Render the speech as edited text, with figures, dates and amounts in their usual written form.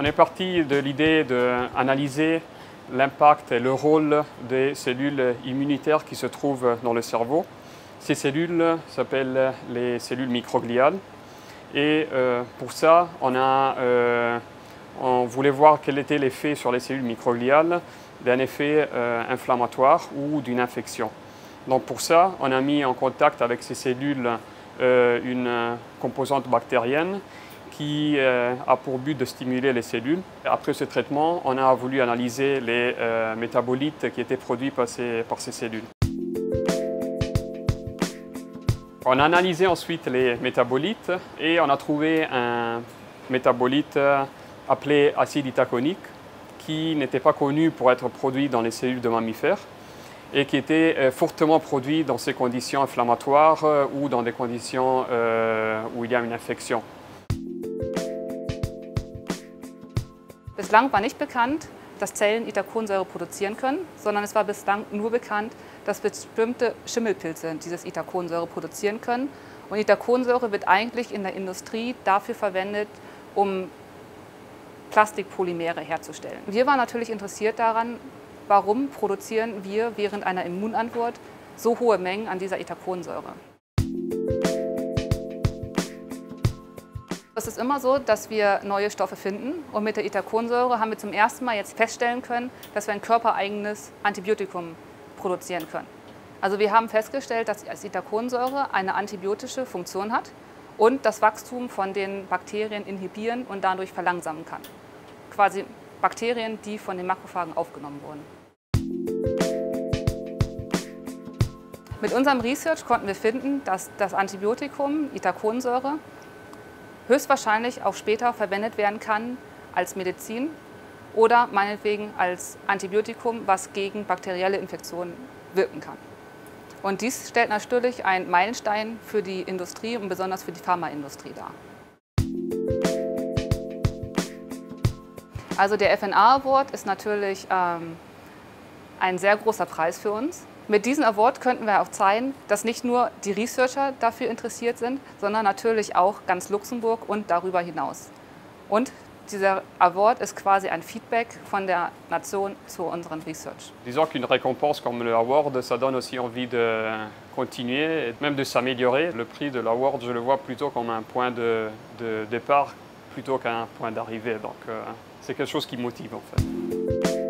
On est parti de l'idée d'analyser l'impact et le rôle des cellules immunitaires qui se trouvent dans le cerveau. Ces cellules s'appellent les cellules microgliales. Et pour ça, on voulait voir quel était l'effet sur les cellules microgliales d'un effet inflammatoire ou d'une infection. Donc pour ça, on a mis en contact avec ces cellules une composante bactérienne qui a pour but de stimuler les cellules. Après ce traitement, on a voulu analyser les métabolites qui étaient produits par ces cellules. On a analysé ensuite les métabolites et on a trouvé un métabolite appelé acide itaconique qui n'était pas connu pour être produit dans les cellules de mammifères et qui était fortement produit dans ces conditions inflammatoires ou dans des conditions où il y a une infection. Bislang war nicht bekannt, dass Zellen Itaconsäure produzieren können, sondern es war bislang nur bekannt, dass bestimmte Schimmelpilze dieses Itaconsäure produzieren können. Und Itaconsäure wird eigentlich in der Industrie dafür verwendet, um Plastikpolymere herzustellen. Wir waren natürlich interessiert daran, warum produzieren wir während einer Immunantwort so hohe Mengen an dieser Itaconsäure. Es ist immer so, dass wir neue Stoffe finden und mit der Itaconsäure haben wir zum ersten Mal jetzt feststellen können, dass wir ein körpereigenes Antibiotikum produzieren können. Also wir haben festgestellt, dass die Itaconsäure eine antibiotische Funktion hat und das Wachstum von den Bakterien inhibieren und dadurch verlangsamen kann. Quasi Bakterien, die von den Makrophagen aufgenommen wurden. Mit unserem Research konnten wir finden, dass das Antibiotikum Itaconsäure höchstwahrscheinlich auch später verwendet werden kann als Medizin oder meinetwegen als Antibiotikum, was gegen bakterielle Infektionen wirken kann. Und dies stellt natürlich einen Meilenstein für die Industrie und besonders für die Pharmaindustrie dar. Also der FNA Award ist natürlich ein sehr großer Preis für uns. Mit diesem Award könnten wir auch zeigen, dass nicht nur die Researcher dafür interessiert sind, sondern natürlich auch ganz Luxemburg und darüber hinaus. Und dieser Award ist quasi ein Feedback von der Nation zu unserem Research. Disons qu'une récompense comme le award, ça donne aussi envie de continuer et même de s'améliorer. Le prix de l'award, je le vois plutôt comme un point de départ plutôt qu'un point d'arrivée. Donc c'est quelque chose qui motive en fait.